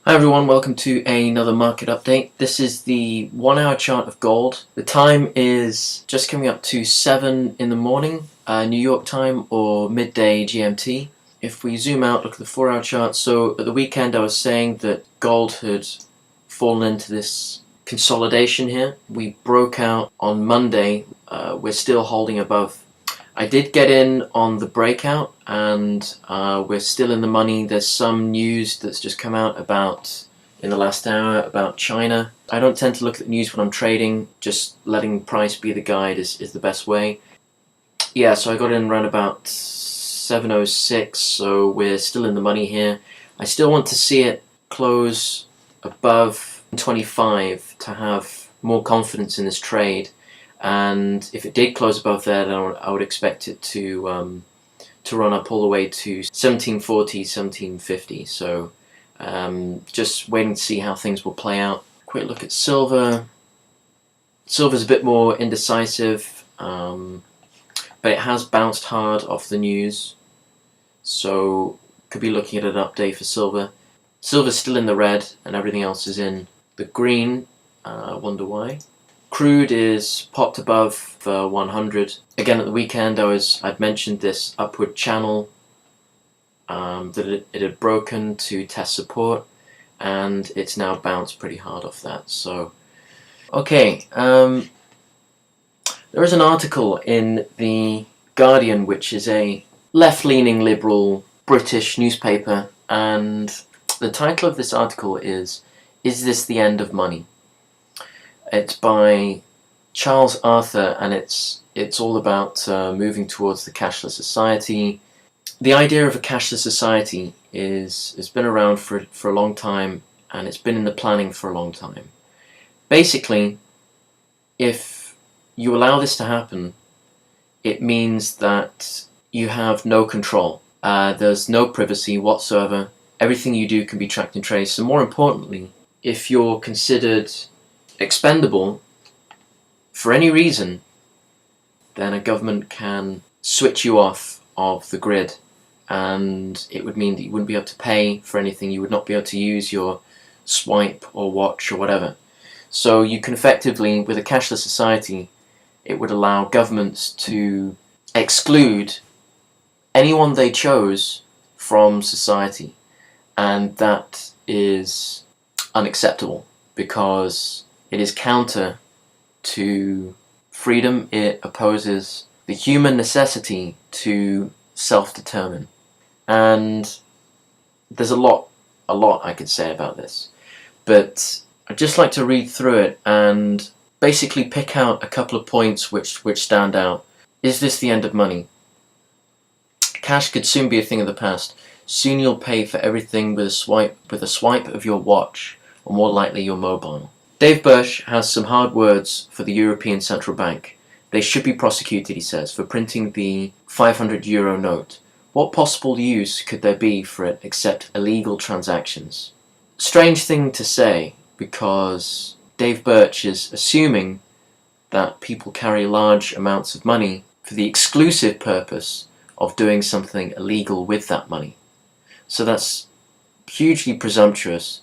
Hi everyone, welcome to another market update. This is the 1 hour chart of gold. The time is just coming up to 7 in the morning, New York time, or midday GMT. If we zoom out, look at the 4 hour chart. So at the weekend I was saying that gold had fallen into this consolidation here. We broke out on Monday. We're still holding above. I did get in on the breakout, and we're still in the money. There's some news that's just come out in the last hour about China. I don't tend to look at the news when I'm trading. Just letting price be the guide is the best way. Yeah, so I got in around about 7:06, so we're still in the money here. I still want to see it close above 25 to have more confidence in this trade. And if it did close above there, then I would expect it to run up all the way to 1740, 1750. So just waiting to see how things will play out. Quick look at silver. Silver's a bit more indecisive, but it has bounced hard off the news. So could be looking at an up day for silver. Silver's still in the red, and everything else is in the green. I wonder why. Crude is popped above 100. Again, at the weekend I'd mentioned this upward channel that it had broken to test support, and it's now bounced pretty hard off that. So, okay, there is an article in The Guardian, which is a left-leaning liberal British newspaper, and the title of this article is this the end of money? It's by Charles Arthur, and it's all about moving towards the cashless society. The idea of a cashless society has been around for a long time, and it's been in the planning for a long time. Basically, if you allow this to happen, it means that you have no control. There's no privacy whatsoever. Everything you do can be tracked and traced. And more importantly, if you're considered expendable for any reason, then a government can switch you off of the grid, and it would mean that you wouldn't be able to pay for anything. You would not be able to use your swipe or watch or whatever. So you can effectively, with a cashless society, it would allow governments to exclude anyone they chose from society, and that is unacceptable because it is counter to freedom. It opposes the human necessity to self-determine. And there's a lot I could say about this, but I'd just like to read through it and basically pick out a couple of points which stand out. Is this the end of money? Cash could soon be a thing of the past. Soon you'll pay for everything with a swipe of your watch, or more likely your mobile. Dave Birch has some hard words for the European Central Bank. They should be prosecuted, he says, for printing the €500 note. What possible use could there be for it except illegal transactions? Strange thing to say, because Dave Birch is assuming that people carry large amounts of money for the exclusive purpose of doing something illegal with that money. So that's hugely presumptuous.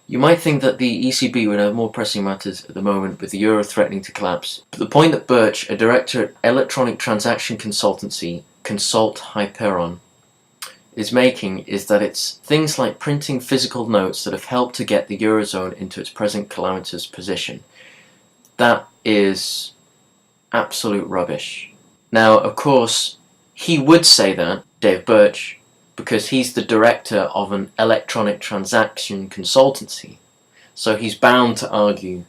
You might think that the ECB would have more pressing matters at the moment, with the euro threatening to collapse. But the point that Birch, a director at electronic transaction consultancy Consult Hyperon, is making is that it's things like printing physical notes that have helped to get the eurozone into its present calamitous position. That is absolute rubbish. Now, of course, he would say that, Dave Birch, because he's the director of an electronic transaction consultancy. So he's bound to argue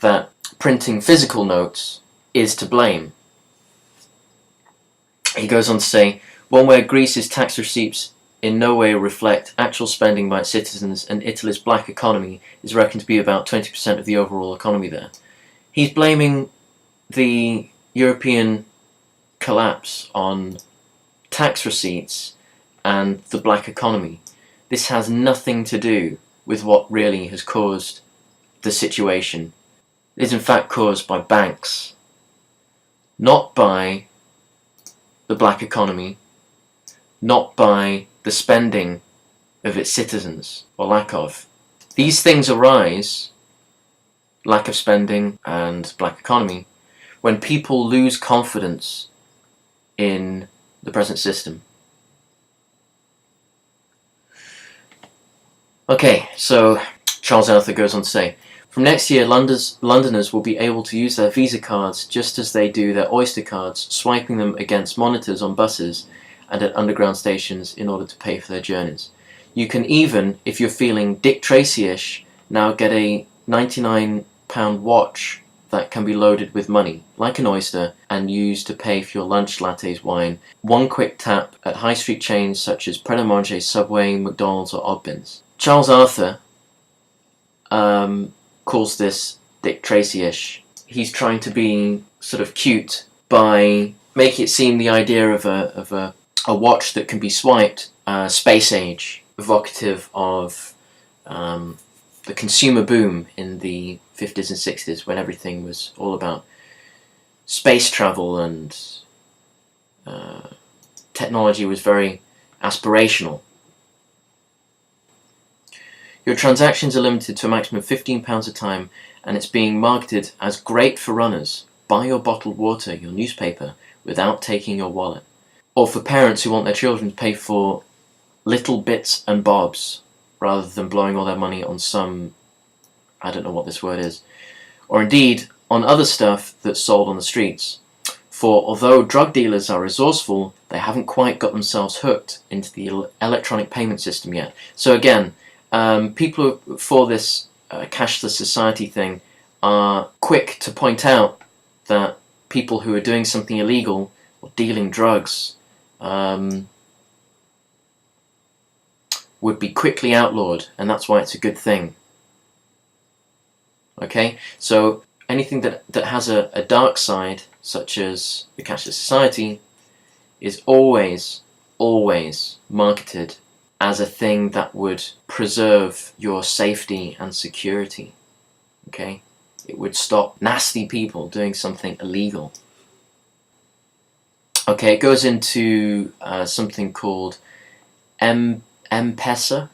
that printing physical notes is to blame. He goes on to say, one where Greece's tax receipts in no way reflect actual spending by its citizens, and Italy's black economy is reckoned to be about 20% of the overall economy there. He's blaming the European collapse on tax receipts and the black economy. This has nothing to do with what really has caused the situation. It is in fact caused by banks, not by the black economy, not by the spending of its citizens, or lack of. These things arise, lack of spending and black economy, when people lose confidence in the present system. Okay, so Charles Arthur goes on to say, from next year, Londoners will be able to use their Visa cards just as they do their Oyster cards, swiping them against monitors on buses and at underground stations in order to pay for their journeys. You can even, if you're feeling Dick Tracy-ish, now get a £99 watch that can be loaded with money, like an Oyster, and used to pay for your lunch, lattes, wine. One quick tap at high street chains such as Pret A Manger, Subway, McDonald's or Oddbins. Charles Arthur calls this Dick Tracy-ish. He's trying to be sort of cute by making it seem the idea of a watch that can be swiped, space age, evocative of the consumer boom in the 50s and 60s when everything was all about space travel and technology was very aspirational. Your transactions are limited to a maximum of £15 a time, and it's being marketed as great for runners. Buy your bottled water, your newspaper, without taking your wallet. Or for parents who want their children to pay for little bits and bobs, rather than blowing all their money on some, I don't know what this word is, or indeed on other stuff that's sold on the streets. For although drug dealers are resourceful, they haven't quite got themselves hooked into the electronic payment system yet. So again, people for this cashless society thing are quick to point out that people who are doing something illegal or dealing drugs would be quickly outlawed, and that's why it's a good thing. Okay, so anything that has a dark side, such as the cashless society, is always marketed as a thing that would preserve your safety and security. Okay, it would stop nasty people doing something illegal. Okay, it goes into something called M-Pesa,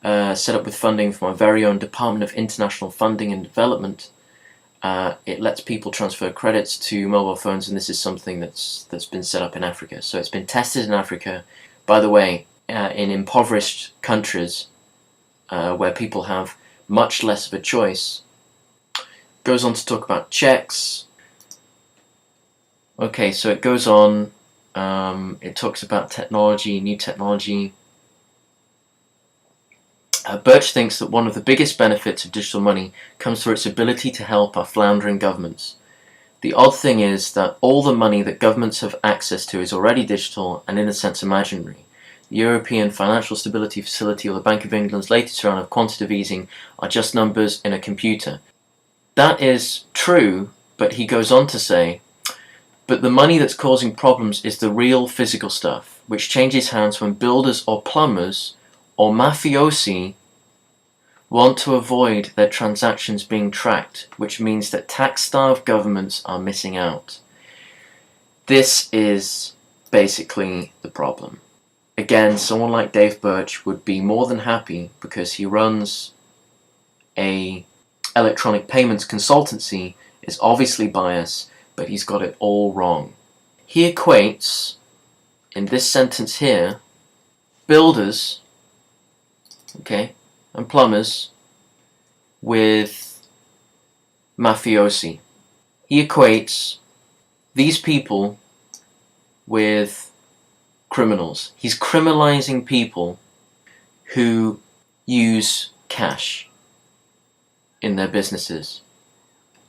set up with funding from our very own Department of International Funding and Development. It lets people transfer credits to mobile phones, and this is something that's been set up in Africa. So it's been tested in Africa. By the way, in impoverished countries where people have much less of a choice. Goes on to talk about checks. Okay, so it goes on. It talks about technology, new technology. Birch thinks that one of the biggest benefits of digital money comes through its ability to help our floundering governments. The odd thing is that all the money that governments have access to is already digital and in a sense imaginary. The European Financial Stability Facility or the Bank of England's latest round of quantitative easing are just numbers in a computer. That is true, but he goes on to say, but the money that's causing problems is the real physical stuff, which changes hands when builders or plumbers or mafiosi want to avoid their transactions being tracked, which means that tax-starved governments are missing out. This is basically the problem. Again, someone like Dave Birch would be more than happy, because he runs a electronic payments consultancy, is obviously biased, but he's got it all wrong. He equates, in this sentence here, builders, okay, and plumbers with mafiosi. He equates these people with criminals. He's criminalizing people who use cash in their businesses.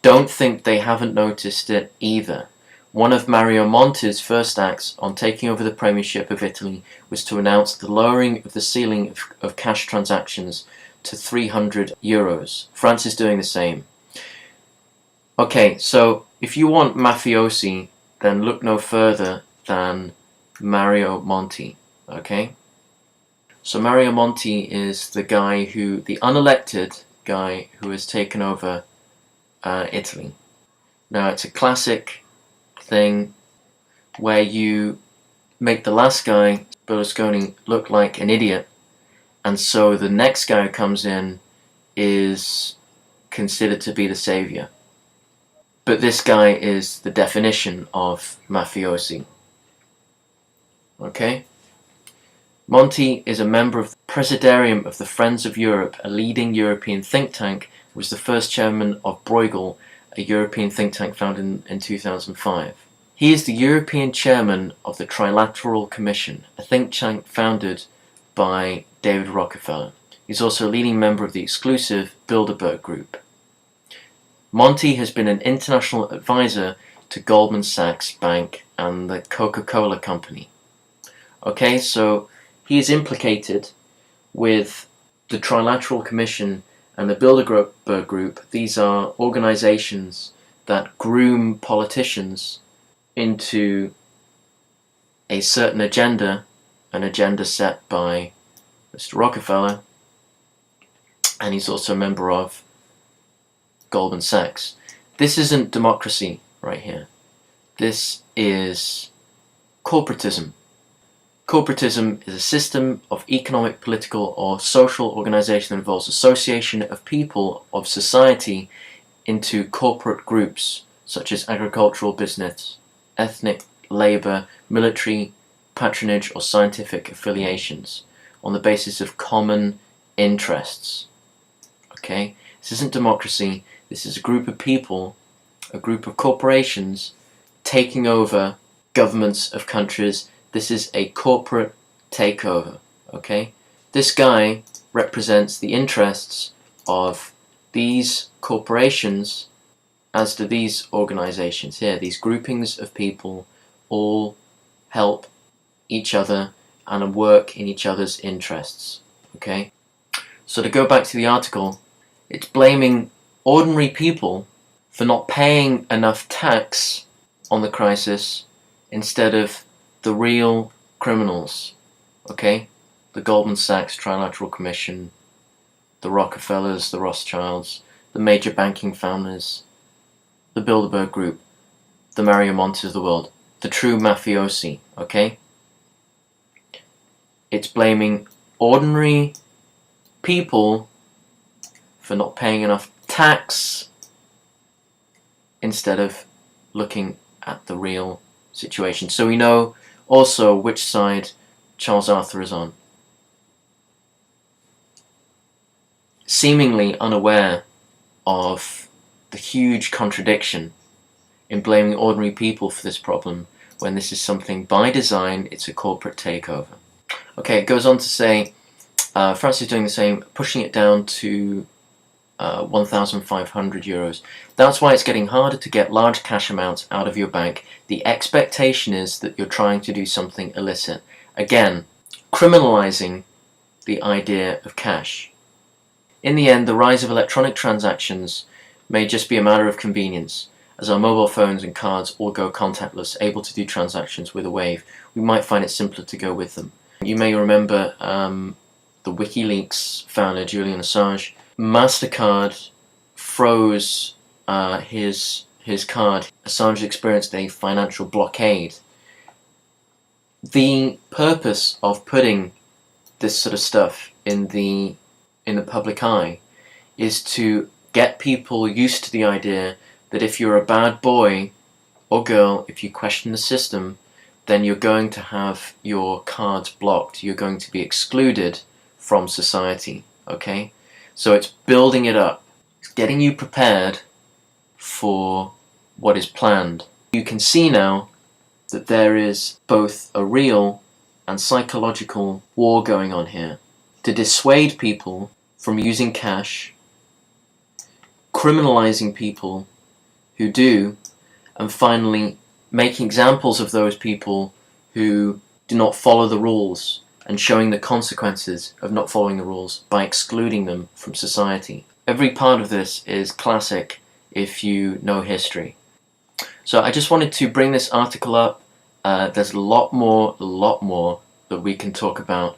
Don't think they haven't noticed it either. One of Mario Monti's first acts on taking over the premiership of Italy was to announce the lowering of the ceiling of cash transactions to €300. France is doing the same. Okay, so if you want mafiosi, then look no further than Mario Monti. Okay? So Mario Monti is the guy who, the unelected guy who has taken over Italy. Now, it's a classic thing where you make the last guy, Berlusconi, look like an idiot, and so the next guy who comes in is considered to be the savior. But this guy is the definition of mafiosi. Okay? Monti is a member of the Presidium of the Friends of Europe, a leading European think tank, was the first chairman of Bruegel, a European think tank founded in 2005. He is the European chairman of the Trilateral Commission, a think tank founded by David Rockefeller. He's also a leading member of the exclusive Bilderberg Group. Monti has been an international advisor to Goldman Sachs Bank and the Coca-Cola Company. Okay, so he is implicated with the Trilateral Commission and the Bilderberg Group. These are organizations that groom politicians into a certain agenda, an agenda set by Mr. Rockefeller, and he's also a member of Goldman Sachs. This isn't democracy right here. This is corporatism. Corporatism is a system of economic, political, or social organization that involves association of people of society into corporate groups, such as agricultural business, ethnic, labor, military, patronage, or scientific affiliations, on the basis of common interests. Okay? This isn't democracy. This is a group of people, a group of corporations, taking over governments of countries. This is a corporate takeover, okay? This guy represents the interests of these corporations, as do these organizations here. These groupings of people all help each other and work in each other's interests, okay? So to go back to the article, it's blaming ordinary people for not paying enough tax on the crisis instead of the real criminals, okay? The Goldman Sachs Trilateral Commission, the Rockefellers, the Rothschilds, the major banking families, the Bilderberg Group, the Mario Montis of the world, the true mafiosi, okay? It's blaming ordinary people for not paying enough tax instead of looking at the real situation. So we know also which side Charles Arthur is on. Seemingly unaware of the huge contradiction in blaming ordinary people for this problem when this is something by design, it's a corporate takeover. Okay, it goes on to say, France is doing the same, pushing it down to 1,500 euros. That's why it's getting harder to get large cash amounts out of your bank. The expectation is that you're trying to do something illicit. Again, criminalizing the idea of cash. In the end, the rise of electronic transactions may just be a matter of convenience. As our mobile phones and cards all go contactless, able to do transactions with a wave, we might find it simpler to go with them. You may remember the WikiLeaks founder, Julian Assange. MasterCard froze his card. Assange experienced a financial blockade. The purpose of putting this sort of stuff in the public eye is to get people used to the idea that if you're a bad boy or girl, if you question the system, then you're going to have your cards blocked. You're going to be excluded from society, okay? So it's building it up. It's getting you prepared for what is planned. You can see now that there is both a real and psychological war going on here to dissuade people from using cash, criminalizing people who do, and finally making examples of those people who do not follow the rules and showing the consequences of not following the rules by excluding them from society. Every part of this is classic if you know history. So I just wanted to bring this article up. There's a lot more that we can talk about.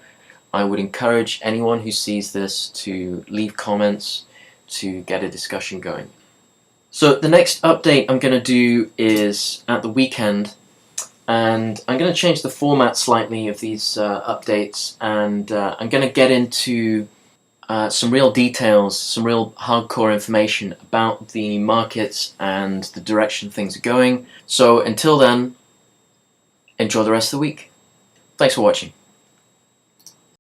I would encourage anyone who sees this to leave comments to get a discussion going. So the next update I'm going to do is at the weekend. and I'm going to change the format slightly of these updates, and I'm going to get into some real details, some real hardcore information about the markets and the direction things are going. So until then, enjoy the rest of the week. Thanks for watching.